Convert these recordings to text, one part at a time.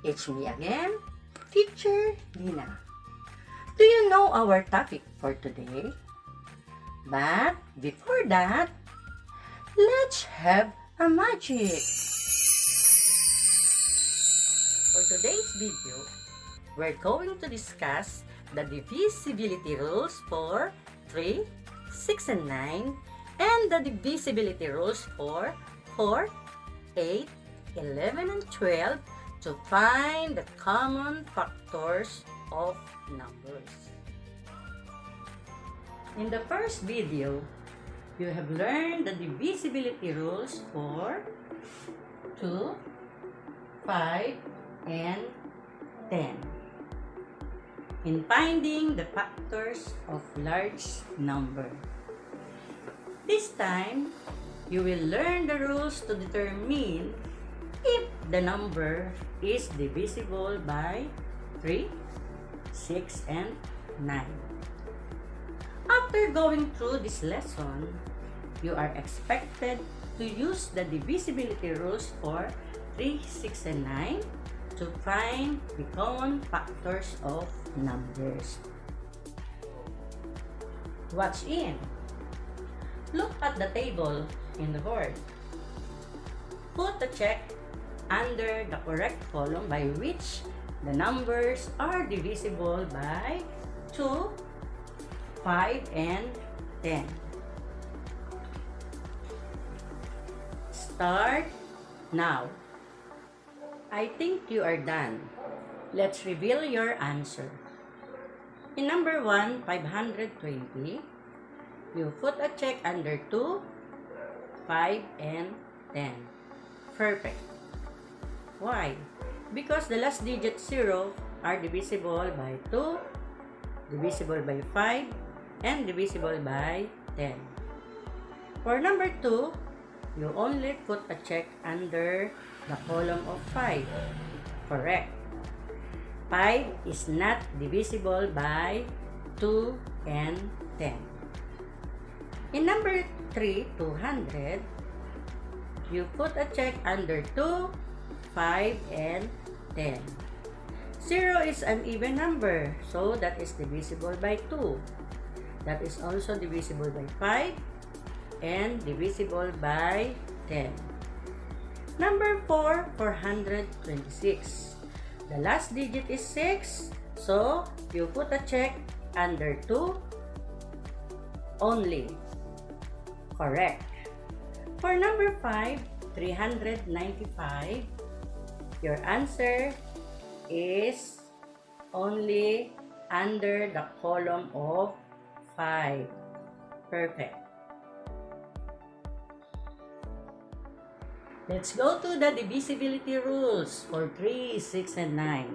It's me again, Teacher Lina. Do you know our topic for today? But before that, let's have a magic. For today's video, we're going to discuss the divisibility rules for 3, 6, and 9, and the divisibility rules for 4, 8, 11, and 12 to find the common factors of numbers. In the first video, you have learned the divisibility rules for 2, 5, and 10 in finding the factors of large number. This time, you will learn the rules to determine if the number is divisible by 3, 6, and 9. After going through this lesson, you are expected to use the divisibility rules for 3, 6, and 9 to find the common factors of numbers. Watch in. Look at the table in the board. Put a check under the correct column by which the numbers are divisible by 2, 5, and 10. Start now. I think you are done. Let's reveal your answer. In number 1, 520, you put a check under 2, 5, and 10. Perfect. Why? Because the last digit 0 are divisible by 2, divisible by 5, and divisible by 10. For number 2, you only put a check under the column of 5. Correct. 5 is not divisible by 2 and 10. In number 3, 200, you put a check under 2, 5, and 10. 0 is an even number, so that is divisible by 2. That is also divisible by 5 and divisible by 10. Number 4, 426. The last digit is 6, so you put a check under 2 only. Correct. For number 5, 395, your answer is only under the column of 5. Perfect. Let's go to the divisibility rules for 3, 6, and 9.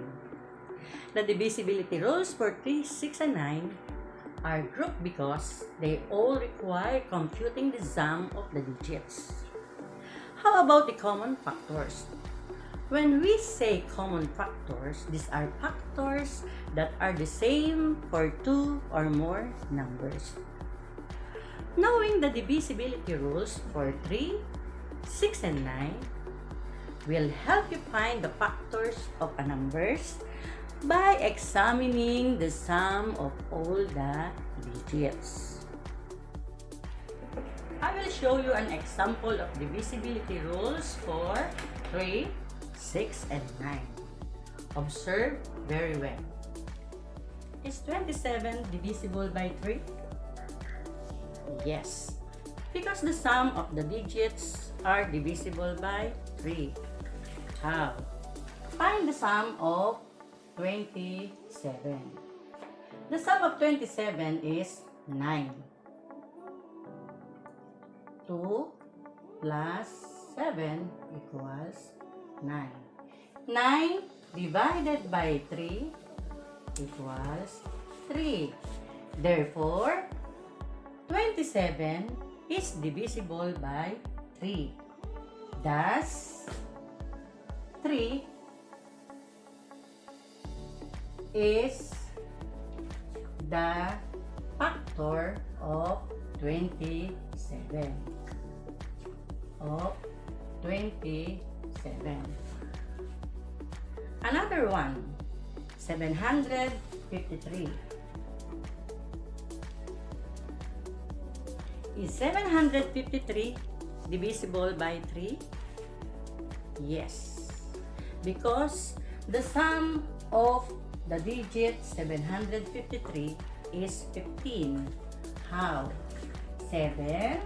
The divisibility rules for 3, 6, and 9 are grouped because they all require computing the sum of the digits. How about the common factors? When we say common factors, these are factors that are the same for 2 or more numbers. Knowing the divisibility rules for 3, 6, and 9 will help you find the factors of a numbers by examining the sum of all the digits. I will show you an example of divisibility rules for 3, 6, and 9. Observe very well. Is 27 divisible by 3? Yes, because the sum of the digits are divisible by 3. How? Find the sum of 27. The sum of 27 is 9. 2 plus 7 equals 9. 9 divided by 3 equals 3. Therefore, 27 is divisible by 3. Thus, 3 is the factor of 27. Another one, 753. Is 753 divisible by 3? Yes, because the sum of the digit 753 is 15. How? 7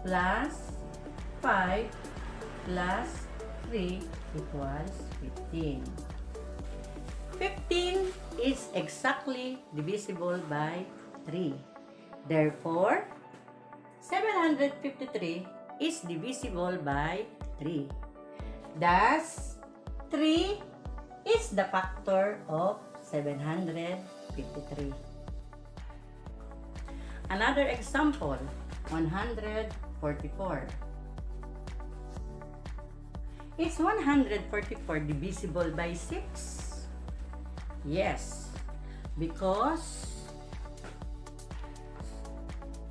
plus 5 plus 3 equals 15. 15 is exactly divisible by 3. Therefore, 753 is divisible by 3. Thus, 3 is the factor of 753. Another example, 144. Is 144 divisible by 6? Yes, because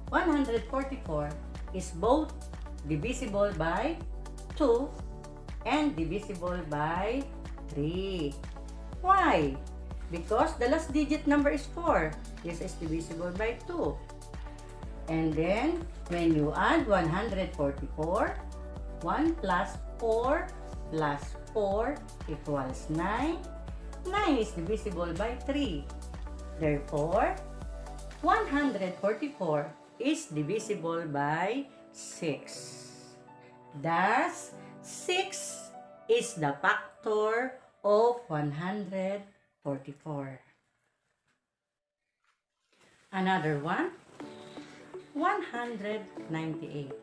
144 is both divisible by 2 and divisible by 3. Why? Because the last digit number is 4. This is divisible by 2. And then, when you add 144, 1 plus 4 plus 4 equals 9. 9 is divisible by 3. Therefore, 144 is divisible by 6. Thus, 6 is the factor of 144. Another one, 198.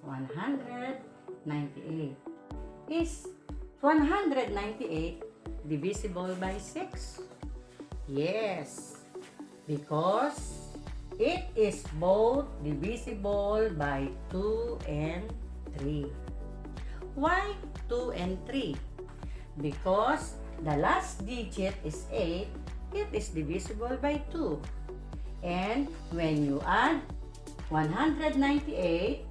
198. Is 198 divisible by 6? Yes, because it is both divisible by 2 and 3. Why 2 and 3? Because the last digit is 8, it is divisible by 2. And when you add 198,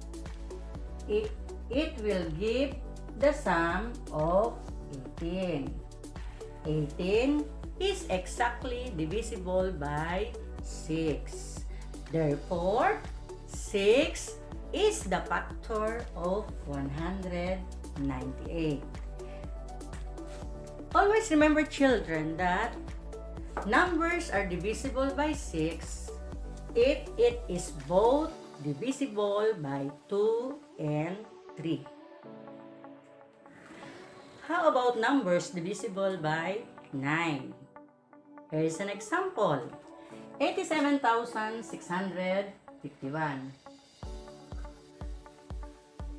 it will give the sum of 18. 18 is exactly divisible by 6. Therefore, 6 is the factor of 198. Always remember, children, that numbers are divisible by 6 if it is both divisible by 2 and 3. How about numbers divisible by 9? Here is an example. 87,651.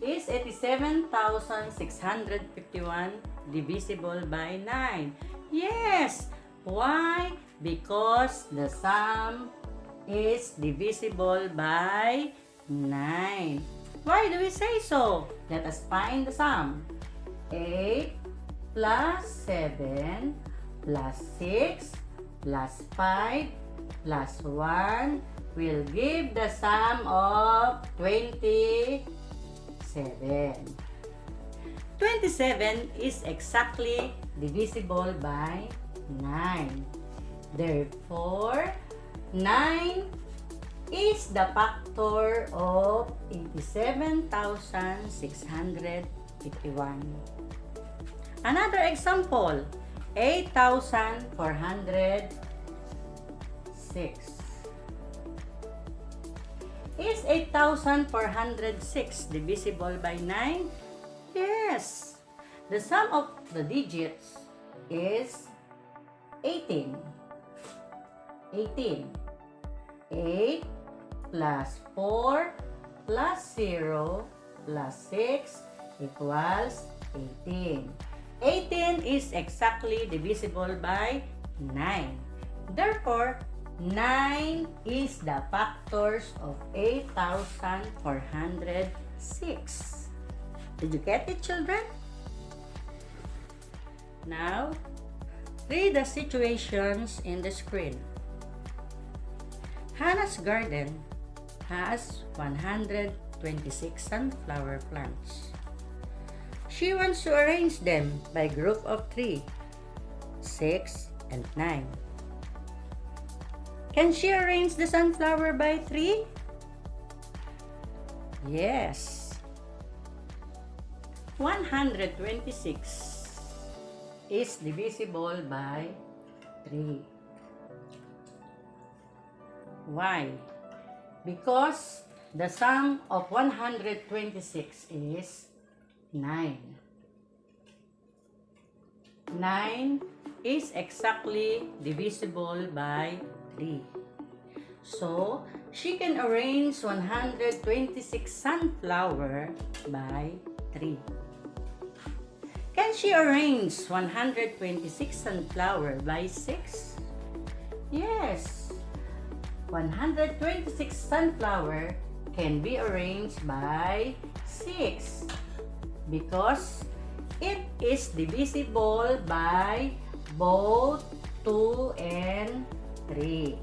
Is 87,651 divisible by 9? Yes! Why? Because the sum is divisible by 9. Why do we say so? Let us find the sum. 8 plus 7 plus 6 plus 5 plus 1 will give the sum of 27. 27 is exactly divisible by 9. Therefore, 9 is the factor of 87,651. Another example, 8,406. Is 8,406 divisible by 9? Yes. The sum of the digits is 18. 18. 8 plus 4 plus 0 plus 6 equals 18. 18 is exactly divisible by 9. Therefore, 9 is the factors of 8,406. Did you get it, children? Now, read the situations in the screen. Hannah's garden has 126 sunflower plants. She wants to arrange them by group of 3, 6, and 9. Can she arrange the sunflower by 3? Yes. 126 is divisible by 3. Why? Because the sum of 126 is 9. 9 is exactly divisible by 3. So, she can arrange 126 sunflower by 3. Can she arrange 126 sunflower by 6? Yes. 126 sunflower can be arranged by 6 because it is divisible by both 2 and 3.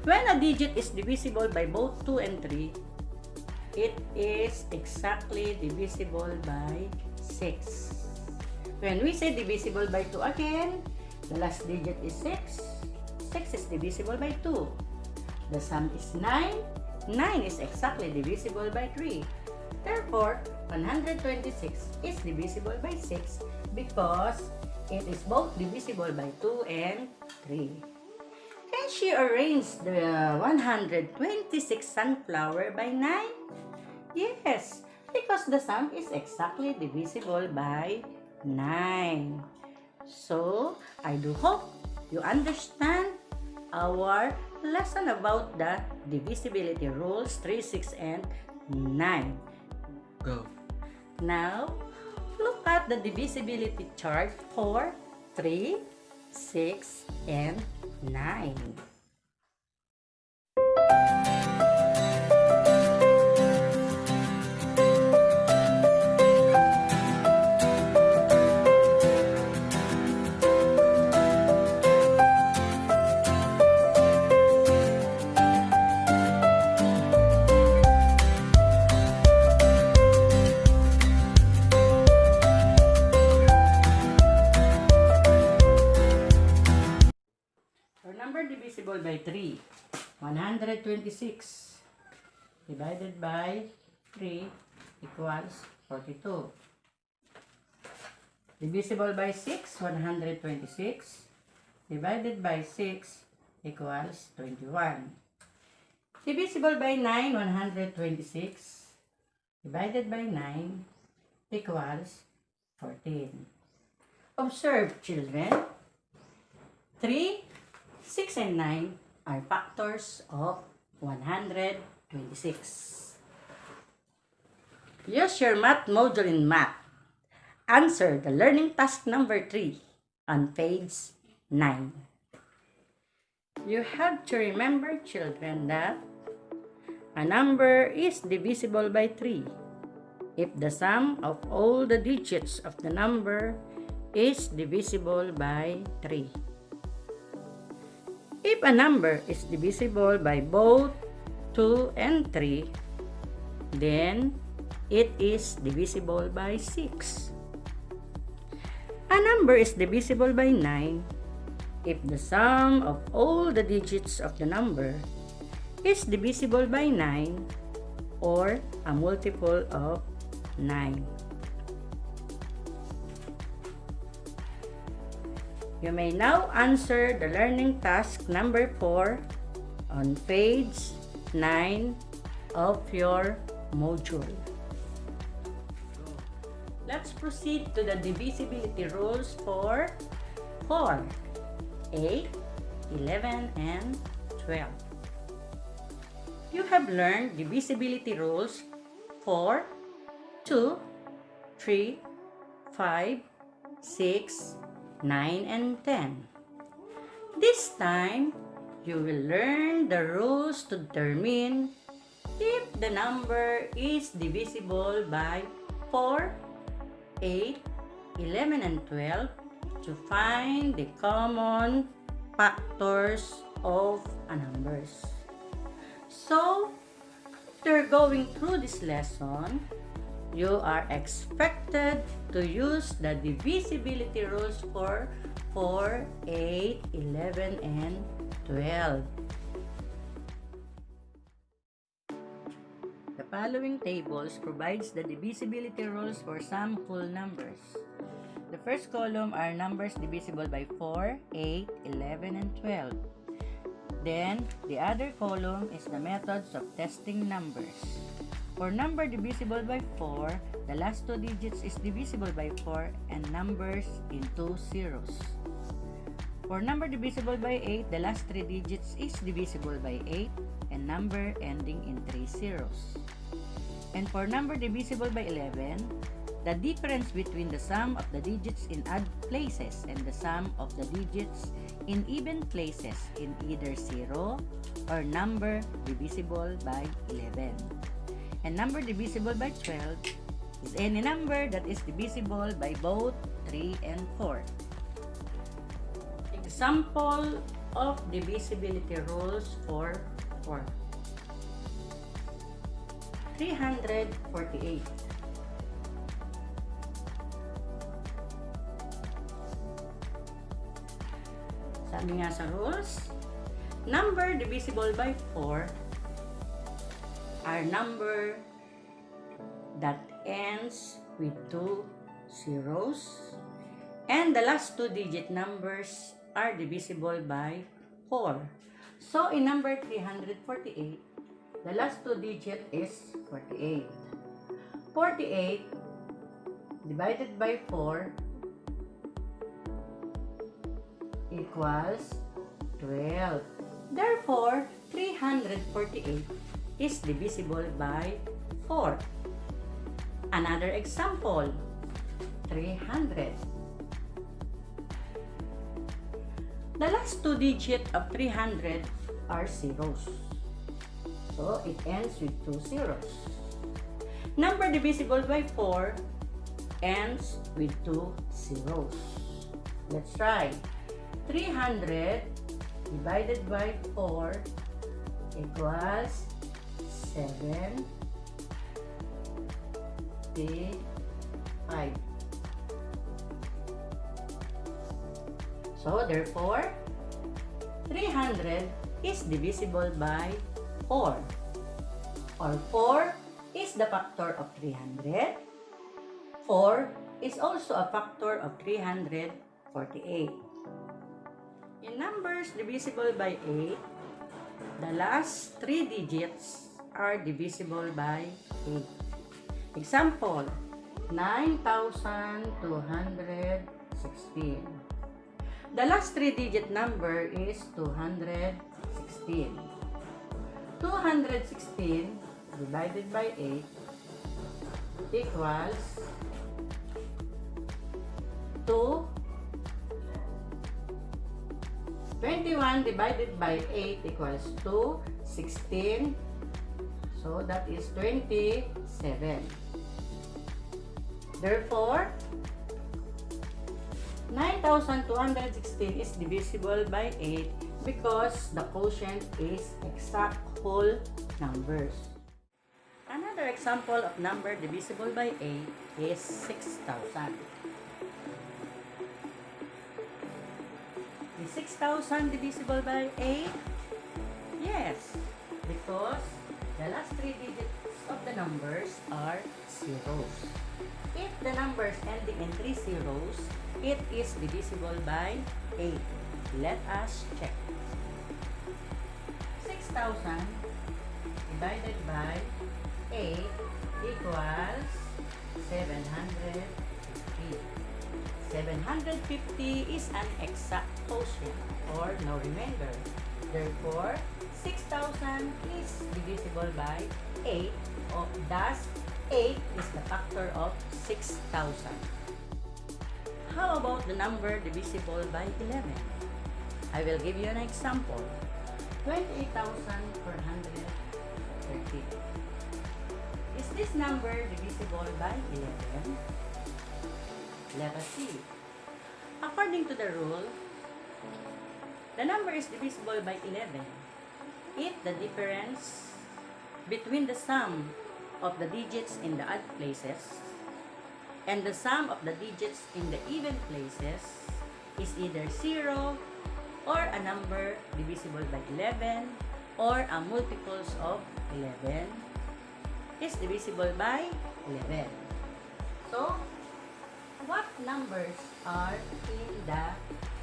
When a digit is divisible by both 2 and 3, it is exactly divisible by 6. When we say divisible by 2 again, the last digit is 6. 6 is divisible by 2. The sum is 9. 9 is exactly divisible by 3. Therefore, 126 is divisible by 6 because it is both divisible by 2 and 3. Can she arrange the 126 sunflower by 9? Yes, because the sum is exactly divisible by 9. So, I do hope you understand our lesson about the divisibility rules 3, 6, and 9. Go. Now, look at the divisibility chart for 3, 6, and 9. Number divisible by 3, 126 divided by 3 equals 42. Divisible by 6, 126 divided by 6 equals 21. Divisible by 9, 126 divided by 9 equals 14. Observe, children. 3, 6, and 9 are factors of 126. Use your math module in math. Answer the learning task number 3 on page 9. You have to remember, children, that a number is divisible by 3 if the sum of all the digits of the number is divisible by 3. If a number is divisible by both 2 and 3, then it is divisible by 6. A number is divisible by 9 if the sum of all the digits of the number is divisible by 9 or a multiple of 9. You may now answer the learning task number 4 on page 9 of your module. Let's proceed to the divisibility rules for 4, 8, 11, and 12. You have learned divisibility rules for 2, 3, 5, 6, 9, and 10. This time, you will learn the rules to determine if the number is divisible by 4, 8, 11, and 12 to find the common factors of a numbers. So, after going through this lesson, you are expected to use the divisibility rules for 4, 8, 11, and 12. The following tables provides the divisibility rules for some whole numbers. The first column are numbers divisible by 4, 8, 11, and 12. Then, the other column is the methods of testing numbers. For number divisible by 4, the last two digits is divisible by 4 and numbers in 2 zeros. For number divisible by 8, the last 3 digits is divisible by 8 and number ending in 3 zeros. And for number divisible by 11, the difference between the sum of the digits in odd places and the sum of the digits in even places in either 0 or number divisible by 11. And number divisible by 12 is any number that is divisible by both 3 and 4. Example of divisibility rules for 4. 348. Sabi nga sa rules, number divisible by 4 are number that ends with 2 zeros and the last 2-digit numbers are divisible by 4. So, in number 348, the last 2 digit is 48. 48 divided by 4 equals 12. Therefore, 348 is divisible by 4. Another example, 300. The last 2 digits of 300 are zeros. So, it ends with 2 zeros. Number divisible by 4 ends with 2 zeros. Let's try. 300 divided by 4 equals 75. So, therefore, 300 is divisible by 4. Or 4 is the factor of 300. 4 is also a factor of 348. In numbers divisible by 8, the last 3 digits are divisible by 8. Example, 9,216. The last 3-digit number is 216. 216 divided by 8 equals 2. 21 divided by 8 equals 2. 16. So that is 27. Therefore, 9,216 is divisible by 8 because the quotient is exact whole numbers. Another example of number divisible by 8 is 6,000. Is 6,000 divisible by 8? Yes, because the last 3 digits of the numbers are zeros. If the numbers ending in 3 zeros, it is divisible by 8. Let us check. 6,000 divided by 8 equals 750. 750 is an exact quotient or no remainder. Therefore, 6,000 is divisible by 8. Thus, 8 is the factor of 6,000. How about the number divisible by 11? I will give you an example. 28,430. Is this number divisible by 11? Let us see. According to the rule, the number is divisible by 11 if the difference between the sum of the digits in the odd places and the sum of the digits in the even places is either 0 or a number divisible by 11 or a multiples of 11 is divisible by 11. So, what numbers are in the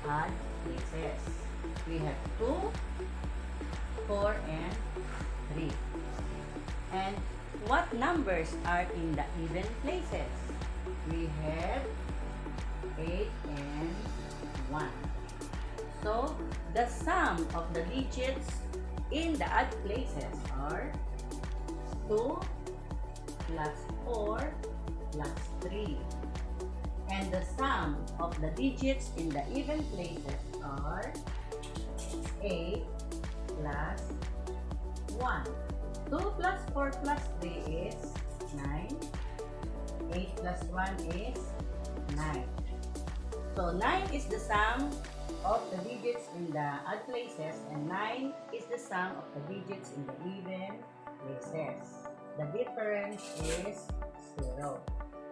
odd places? We have 2, 4, and 3. And what numbers are in the even places? We have 8 and 1. So, the sum of the digits in the odd places are 2 plus 4 plus 3. And the sum of the digits in the even places are 8 plus 1. 2 plus 4 plus 3 is 9. 8 plus 1 is 9. So 9 is the sum of the digits in the odd places and 9 is the sum of the digits in the even places. The difference is 0.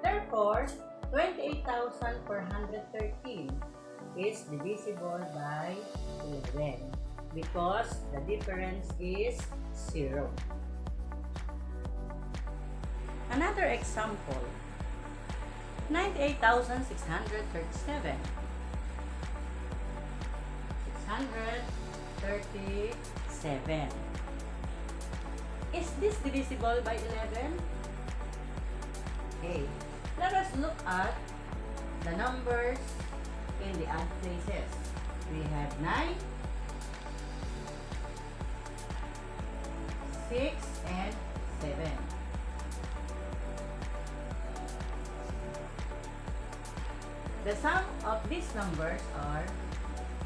Therefore, 28,413 is divisible by 11 because the difference is 0. Another example, 98,637. 637. Is this divisible by 11? Okay. Let us look at the numbers in the odd places. We have 9, 6, and 7. The sum of these numbers are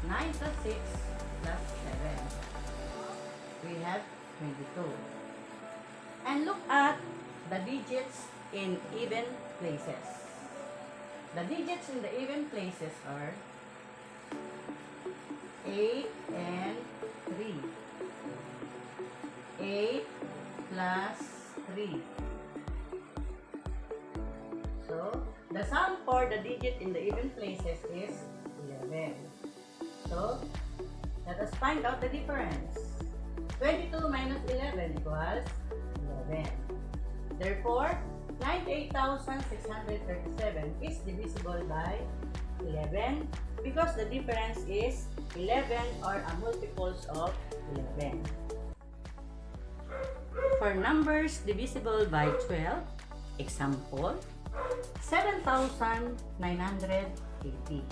9 plus 6 plus 7. We have 22. And look at the digits in even places. The digits in the even places are 8 and 3. 8 plus 3. So, the sum for the digit in the even places is 11. So, let us find out the difference. 22 minus 11 equals 11. Therefore, 98,637 is divisible by 11 because the difference is 11 or a multiples of 11. For numbers divisible by 12, example, 7,980.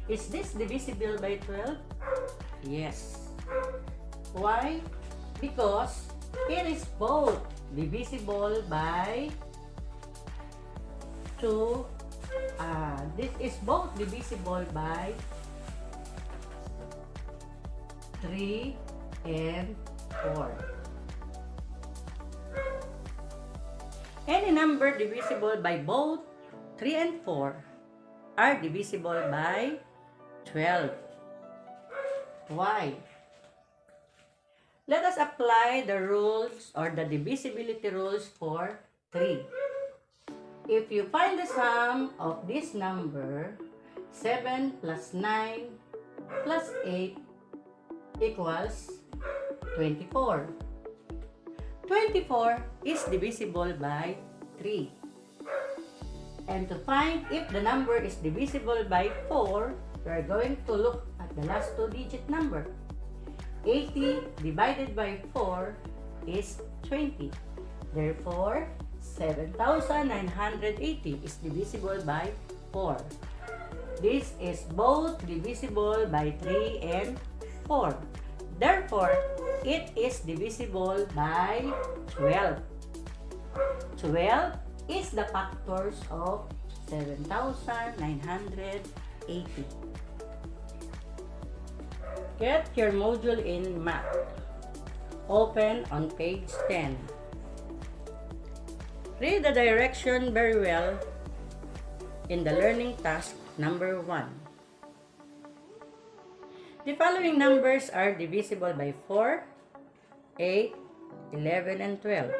Is this divisible by 12? Yes. Why? Because it is both divisible by 2. This is both divisible by 3 and 4. Any number divisible by both 3 and 4 are divisible by 12. Why? Let us apply the rules or the divisibility rules for 3. If you find the sum of this number, 7 plus 9 plus 8 equals 24. 24 is divisible by 3. And to find if the number is divisible by 4, we are going to look at the last two-digit number. 80 divided by 4 is 20. Therefore, 7,980 is divisible by 4. This is both divisible by 3 and 4. Therefore, it is divisible by 12. 12 is the factors of 7,980. Get your module in math. Open on page 10. Read the direction very well in the learning task number 1. The following numbers are divisible by 4, 8, 11, and 12.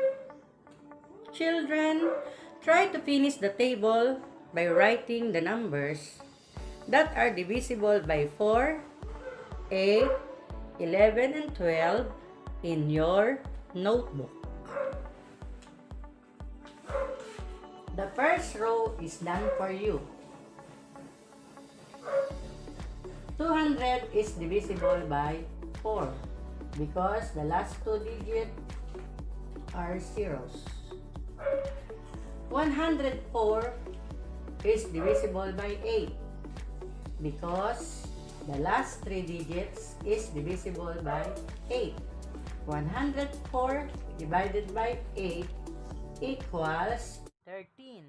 Children, try to finish the table by writing the numbers that are divisible by 4, 8, 11, and 12 in your notebook. The first row is done for you. 200 is divisible by 4 because the last two digits are zeros. 104 is divisible by 8 because the last three digits is divisible by 8. 104 divided by 8 equals 13.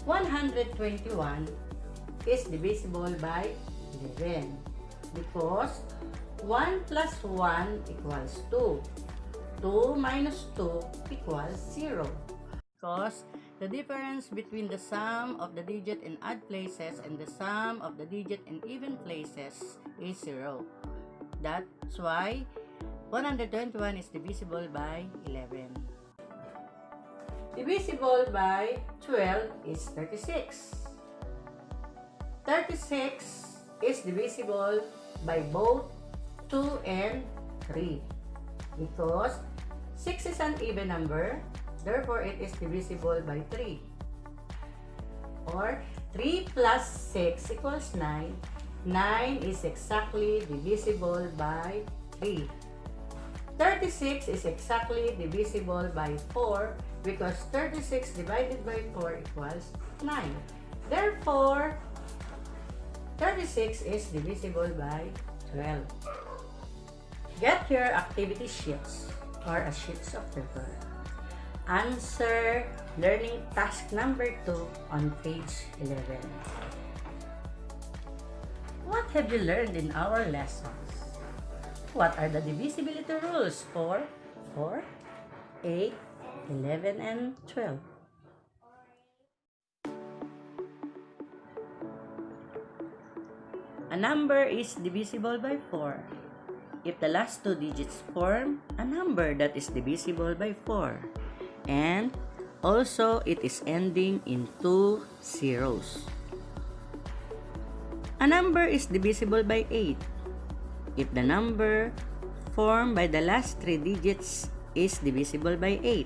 121 is divisible by 11 because 1 plus 1 equals 2. 2 minus 2 equals 0. Because the difference between the sum of the digit in odd places and the sum of the digit in even places is 0. That's why 121 is divisible by 11. Divisible by 12 is 36. 36 is divisible by both 2 and 3 because 6 is an even number, therefore it is divisible by 3. Or 3 plus 6 equals 9. 9 is exactly divisible by 3. 36 is exactly divisible by 4 because 36 divided by 4 equals 9. Therefore, 36 is divisible by 12. Get your activity sheets or a sheets of paper. Answer learning task number 2 on page 11. What have you learned in our lessons? What are the divisibility rules for 4, 8, 11, and 12? A number is divisible by 4 if the last two digits form a number that is divisible by 4 and also it is ending in 2 zeros. A number is divisible by 8 if the number formed by the last three digits is divisible by 8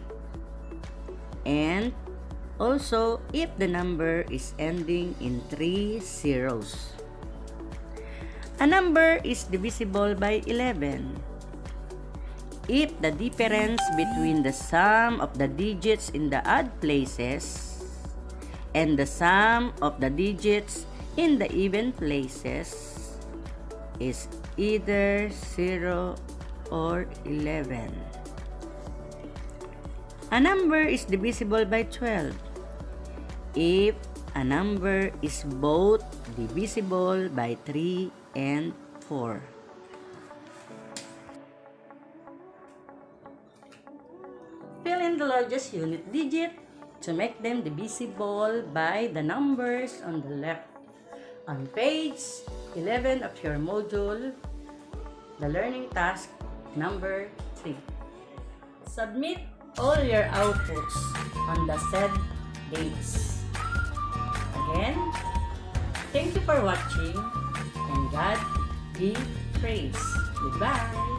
and also if the number is ending in 3 zeros. A number is divisible by 11 if the difference between the sum of the digits in the odd places and the sum of the digits in the even places is either 0 or 11. A number is divisible by 12 if a number is both divisible by 3 and 4. Fill in the largest unit digit to make them divisible by the numbers on the left. On page 11 of your module, the learning task number 3. Submit all your outputs on the said dates. Again, thank you for watching and God be praised. Goodbye.